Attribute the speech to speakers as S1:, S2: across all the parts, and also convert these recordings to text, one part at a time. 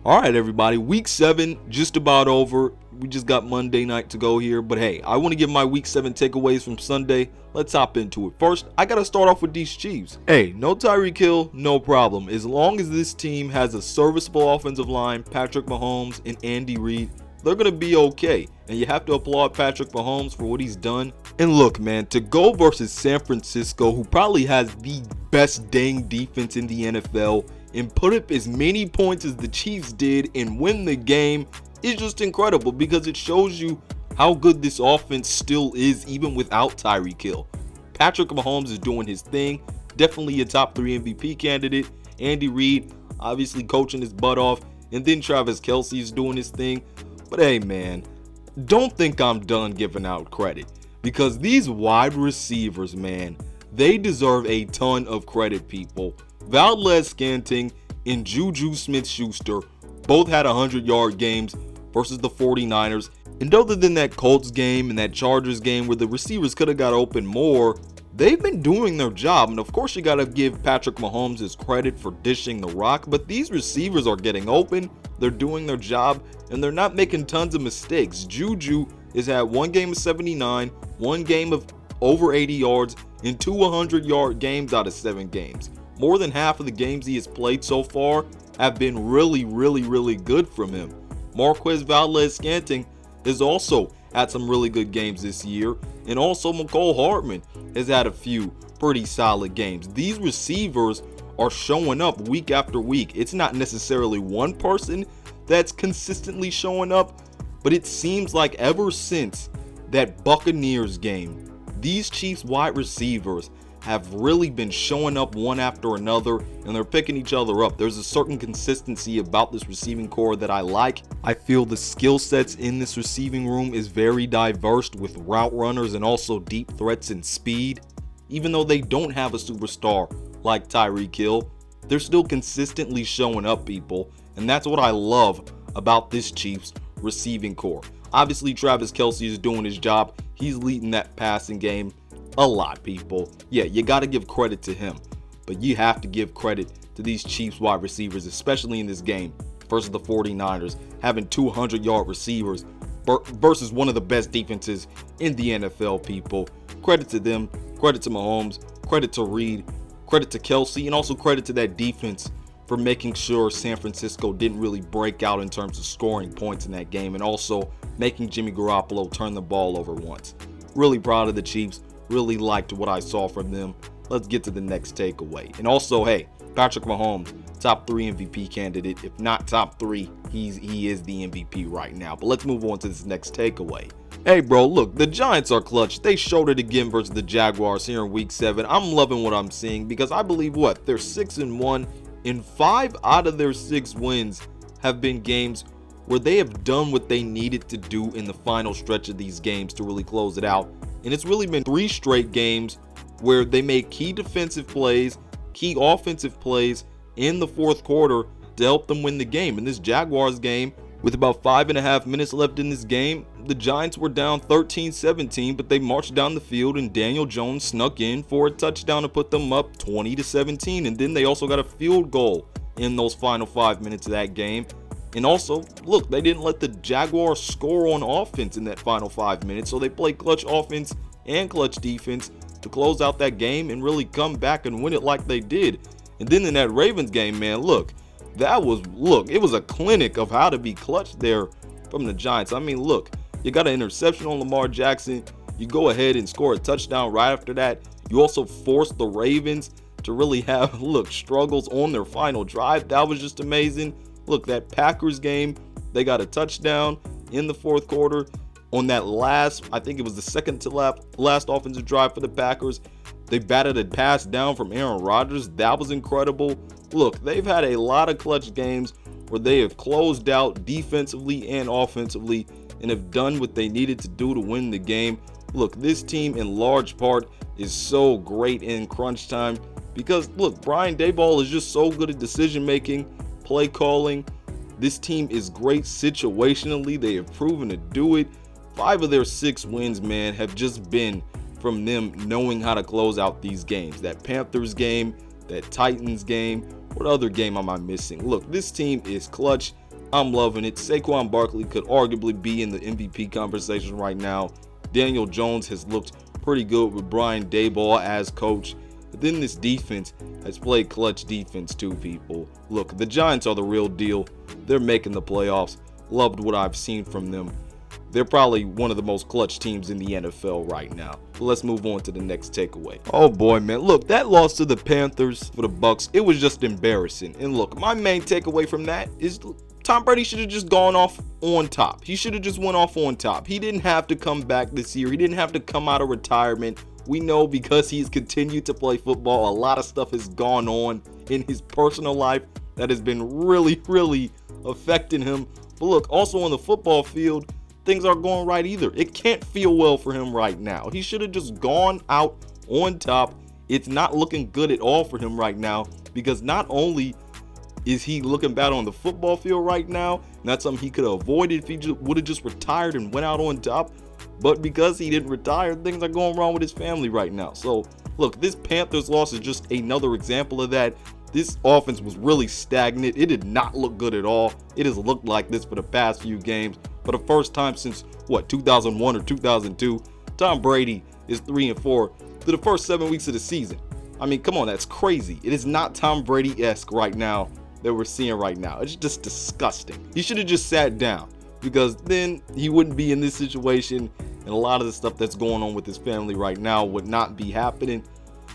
S1: All right, everybody, week 7 just about over. We just got Monday night to go here, but hey, I want to give my week 7 takeaways from Sunday. Let's hop into it. First, I got to start off with these Chiefs. Hey, no Tyreek Hill, no problem. As long as this team has a serviceable offensive line, Patrick Mahomes and Andy Reid, they're going to be okay. And you have to applaud Patrick Mahomes for what he's done. And look, man, to go versus San Francisco, who probably has the best dang defense in the NFL, and put up as many points as the Chiefs did and win the game is just incredible, because it shows you how good this offense still is even without Tyreek Hill. Patrick Mahomes is doing his thing, definitely a top 3 MVP candidate. Andy Reid obviously coaching his butt off, and then Travis Kelce is doing his thing. But hey, man, don't think I'm done giving out credit, because these wide receivers, man, they deserve a ton of credit, people. Valdez-Scantling and Juju Smith-Schuster both had 100-yard games versus the 49ers. And other than that Colts game and that Chargers game where the receivers could have got open more, they've been doing their job. And of course, you got to give Patrick Mahomes his credit for dishing the rock. But these receivers are getting open, they're doing their job, and they're not making tons of mistakes. Juju has had 1 game of 79, 1 game of over 80 yards, and 2 100-yard games out of 7 games. More than half of the games he has played so far have been really good from him. Marquez Valdez-Scantling has also had some really good games this year, and also Mecole Hardman has had a few pretty solid games. These receivers are showing up week after week. It's not necessarily one person that's consistently showing up, but it seems like ever since that Buccaneers game, these Chiefs wide receivers have really been showing up one after another, and they're picking each other up. There's a certain consistency about this receiving core that I like. I feel the skill sets in this receiving room is very diverse, with route runners and also deep threats and speed. Even though they don't have a superstar like Tyreek Hill, they're still consistently showing up, people, and that's what I love about this Chiefs receiving core. Obviously, Travis Kelce is doing his job. He's leading that passing game a lot, people. Yeah, you got to give credit to him, but you have to give credit to these Chiefs wide receivers, especially in this game versus the 49ers, having 200-yard receivers versus one of the best defenses in the NFL, people. Credit to them, credit to Mahomes, credit to Reid, credit to Kelce, and also credit to that defense for making sure San Francisco didn't really break out in terms of scoring points in that game, and also making Jimmy Garoppolo turn the ball over once. Really proud of the Chiefs. Really liked what I saw from them. Let's get to the next takeaway. And also, hey, Patrick Mahomes, top 3 MVP candidate. If not top 3, he is the MVP right now. But let's move on to this next takeaway. Hey, bro, look, the Giants are clutch. They showed it again versus the Jaguars here in week 7. I'm loving what I'm seeing, because I believe they're 6-1, and 5 out of their 6 wins have been games where they have done what they needed to do in the final stretch of these games to really close it out. And it's really been 3 straight games where they made key defensive plays, key offensive plays in the fourth quarter to help them win the game. In this Jaguars game, with about 5.5 minutes left in this game, the Giants were down 13-17, but they marched down the field and Daniel Jones snuck in for a touchdown to put them up 20-17. And then they also got a field goal in those final 5 minutes of that game. And also, look, they didn't let the Jaguars score on offense in that final 5 minutes, so they played clutch offense and clutch defense to close out that game and really come back and win it like they did. And then in that Ravens game, man, look, it was a clinic of how to be clutch there from the Giants. I mean, look, you got an interception on Lamar Jackson. You go ahead and score a touchdown right after that. You also forced the Ravens to really have, struggles on their final drive. That was just amazing. Look, that Packers game, they got a touchdown in the fourth quarter on that last, I think it was the second to last offensive drive for the Packers. They batted a pass down from Aaron Rodgers. That was incredible. Look, they've had a lot of clutch games where they have closed out defensively and offensively and have done what they needed to do to win the game. Look, this team in large part is so great in crunch time because, look, Brian Daboll is just so good at decision making, play calling. This team is great situationally. They have proven to do it. 5 of their 6 wins, man, have just been from them knowing how to close out these games. That Panthers game, that Titans game. What other game am I missing? Look, this team is clutch. I'm loving it. Saquon Barkley could arguably be in the MVP conversation right now. Daniel Jones has looked pretty good with Brian Daboll as coach. But then this defense has played clutch defense too, people. Look, the Giants are the real deal. They're making the playoffs. Loved what I've seen from them. They're probably one of the most clutch teams in the NFL right now. But let's move on to the next takeaway. Oh boy, man. Look, that loss to the Panthers for the Bucs, it was just embarrassing. And look, my main takeaway from that is Tom Brady should have just gone off on top. He should have just went off on top. He didn't have to come back this year. He didn't have to come out of retirement. We know because he's continued to play football, a lot of stuff has gone on in his personal life that has been really affecting him. But look, also on the football field, things aren't going right either. It can't feel well for him right now. He should have just gone out on top. It's not looking good at all for him right now because not only is he looking bad on the football field right now, and that's something he could have avoided if he would have just retired and went out on top, but because he didn't retire, things are going wrong with his family right now. So look, this Panthers loss is just another example of that. This offense was really stagnant. It did not look good at all. It has looked like this for the past few games. For the first time since, 2001 or 2002, Tom Brady is 3-4 through the first 7 weeks of the season. I mean, come on, that's crazy. It is not Tom Brady-esque right now that we're seeing right now. It's just disgusting. He should have just sat down because then he wouldn't be in this situation, and a lot of the stuff that's going on with his family right now would not be happening.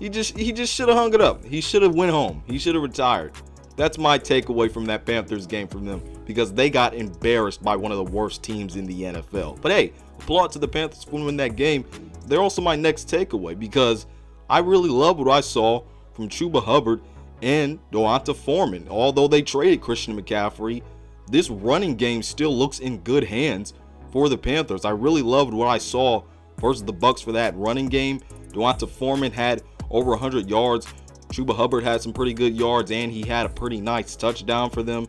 S1: He just should have hung it up. He should have went home. He should have retired. That's my takeaway from that Panthers game from them because they got embarrassed by one of the worst teams in the NFL. But hey, applaud to the Panthers for winning that game. They're also my next takeaway because I really love what I saw from Chuba Hubbard and D'Onta Foreman. Although they traded Christian McCaffrey, this running game still looks in good hands for the Panthers. I really loved what I saw versus the Bucs for that running game. D'Onta Foreman had over 100 yards. Chuba Hubbard had some pretty good yards, and he had a pretty nice touchdown for them.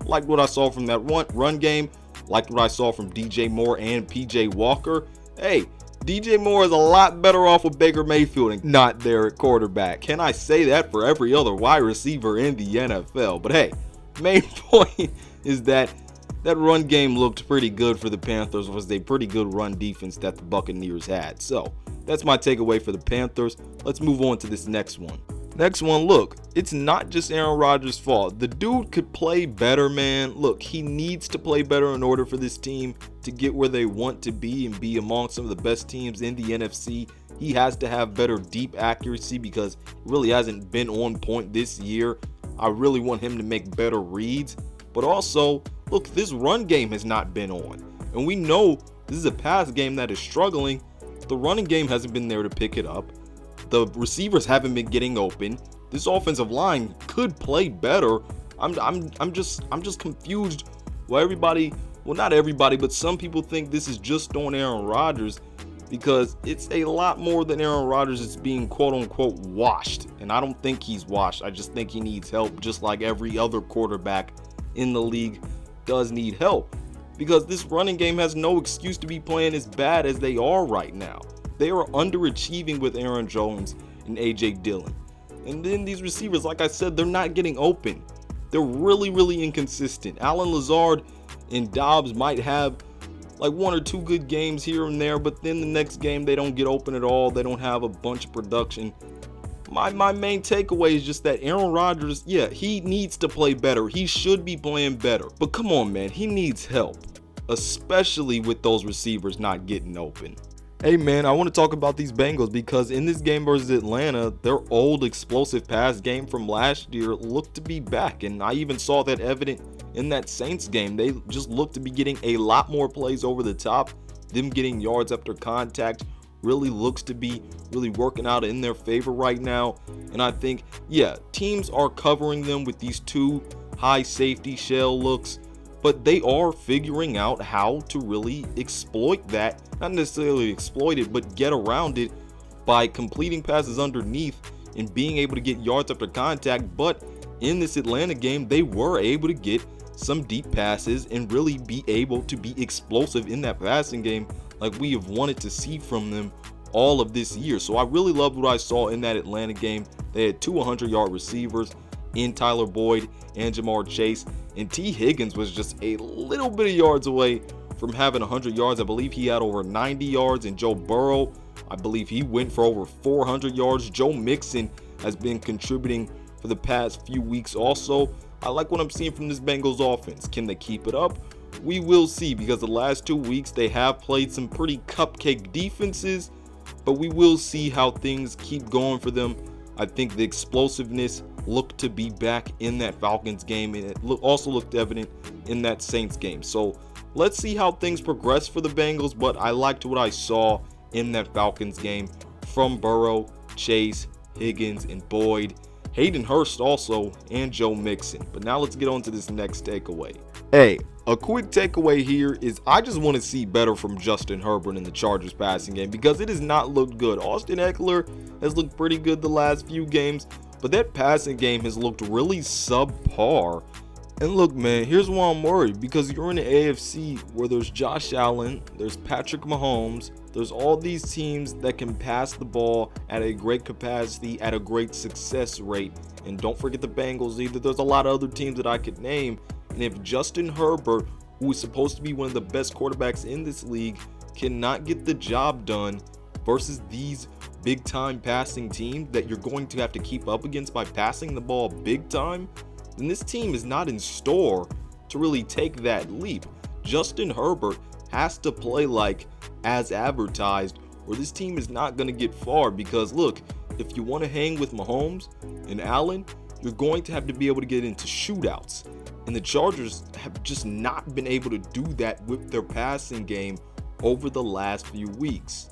S1: Liked what I saw from that run game. Liked what I saw from DJ Moore and PJ Walker. Hey, DJ Moore is a lot better off with Baker Mayfield and not there at quarterback. Can I say that for every other wide receiver in the NFL? But hey, main point is that run game looked pretty good for the Panthers. It was a pretty good run defense that the Buccaneers had. So that's my takeaway for the Panthers. Let's move on to this next one. Next one, look, it's not just Aaron Rodgers' fault. The dude could play better, man. Look, he needs to play better in order for this team to get where they want to be and be among some of the best teams in the NFC. He has to have better deep accuracy because it really hasn't been on point this year. I really want him to make better reads. But also, look, this run game has not been on. And we know this is a pass game that is struggling. The running game hasn't been there to pick it up. The receivers haven't been getting open. This offensive line could play better. I'm just confused why everybody, well, not everybody, but some people think this is just on Aaron Rodgers because it's a lot more than Aaron Rodgers is being quote unquote washed. And I don't think he's washed. I just think he needs help, just like every other quarterback in the league does need help, because this running game has no excuse to be playing as bad as they are right now. They are underachieving with Aaron Jones and A.J. Dillon. And then these receivers, like I said, they're not getting open. They're really inconsistent. Allen Lazard and Dobbs might have like one or two good games here and there, but then the next game they don't get open at all. They don't have a bunch of production. My main takeaway is just that Aaron Rodgers, yeah, he needs to play better. He should be playing better. But come on, man, he needs help, especially with those receivers not getting open. Hey man, I want to talk about these Bengals because in this game versus Atlanta, their old explosive pass game from last year looked to be back, and I even saw that evident in that Saints game. They just looked to be getting a lot more plays over the top. Them getting yards after contact really looks to be really working out in their favor right now. And I think, yeah, teams are covering them with these two high safety shell looks, but they are figuring out how to really exploit that. Not necessarily exploit it, but get around it by completing passes underneath and being able to get yards after contact. But in this Atlanta game, they were able to get some deep passes and really be able to be explosive in that passing game like we have wanted to see from them all of this year. So I really loved what I saw in that Atlanta game. They had two 100-yard receivers in Tyler Boyd and Jamar Chase, And T. Higgins was just a little bit of yards away from having 100 yards. I believe he had over 90 yards. And Joe Burrow, I believe he went for over 400 yards. Joe Mixon has been contributing for the past few weeks also. I like what I'm seeing from this Bengals offense. Can they keep it up? We will see, because the last 2 weeks they have played some pretty cupcake defenses, but we will see how things keep going for them. I think the explosiveness looked to be back in that Falcons game, and it also looked evident in that Saints game. So let's see how things progress for the Bengals, but I liked what I saw in that Falcons game from Burrow, Chase, Higgins, and Boyd, Hayden Hurst also, and Joe Mixon. But now let's get on to this next takeaway. Hey, a quick takeaway here is I just want to see better from Justin Herbert in the Chargers passing game, because it has not looked good. Austin Eckler has looked pretty good the last few games, but that passing game has looked really subpar. And look, man, here's why I'm worried, because you're in the AFC where there's Josh Allen, there's Patrick Mahomes, there's all these teams that can pass the ball at a great capacity, at a great success rate. And don't forget the Bengals either. There's a lot of other teams that I could name. And if Justin Herbert, who is supposed to be one of the best quarterbacks in this league, cannot get the job done versus these big time passing teams that you're going to have to keep up against by passing the ball big time, then this team is not in store to really take that leap. Justin Herbert has to play like as advertised, or this team is not going to get far. Because look, if you want to hang with Mahomes and Allen, you're going to have to be able to get into shootouts. And the Chargers have just not been able to do that with their passing game over the last few weeks.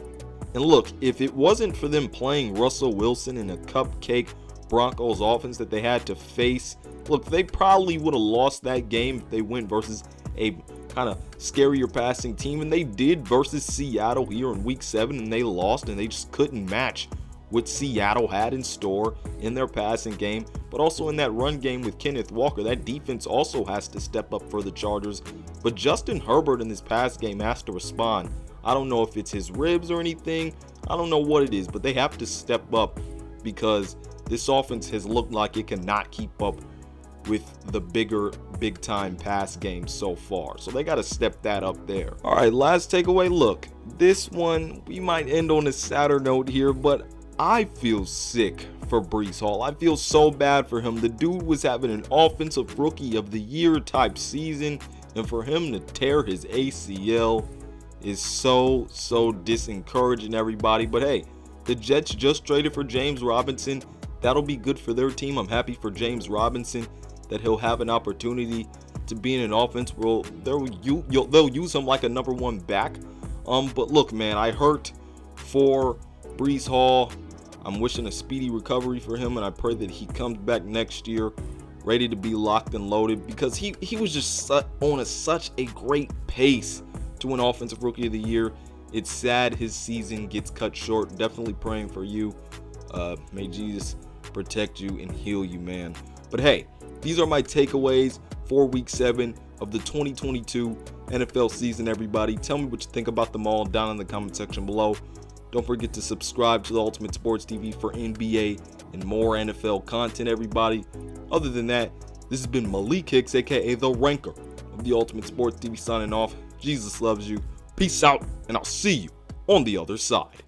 S1: And look, if it wasn't for them playing Russell Wilson in a cupcake Broncos offense that they had to face, look, they probably would have lost that game if they went versus a kind of scarier passing team. And they did versus Seattle here in week 7, and they lost, and they just couldn't match what Seattle had in store in their passing game, but also in that run game with Kenneth Walker. That defense also has to step up for the Chargers. But Justin Herbert in this pass game has to respond. I don't know if it's his ribs or anything. I don't know what it is, but they have to step up, because this offense has looked like it cannot keep up with the big time pass game so far. So they got to step that up there. All right, last takeaway. Look, this one, we might end on a sadder note here, but I feel sick for Breece Hall. I feel so bad for him. The dude was having an offensive rookie of the year type season, and for him to tear his ACL is so disencouraging, everybody. But hey, the Jets just traded for James Robinson. That'll be good for their team. I'm happy for James Robinson that he'll have an opportunity to be in an offense where they'll use him like a number 1 back. But look, man, I hurt for Breece Hall. I'm wishing a speedy recovery for him, and I pray that he comes back next year ready to be locked and loaded, because he was just on such a great pace to win Offensive Rookie of the Year. It's sad his season gets cut short. Definitely praying for you. May Jesus protect you and heal you, man. But hey, these are my takeaways for week 7 of the 2022 NFL season, everybody. Tell me what you think about them all down in the comment section below. Don't forget to subscribe to the Ultimate Sports TV for NBA and more NFL content, everybody. Other than that, this has been Malik Hicks, aka The Ranker of the Ultimate Sports TV, signing off. Jesus loves you. Peace out, and I'll see you on the other side.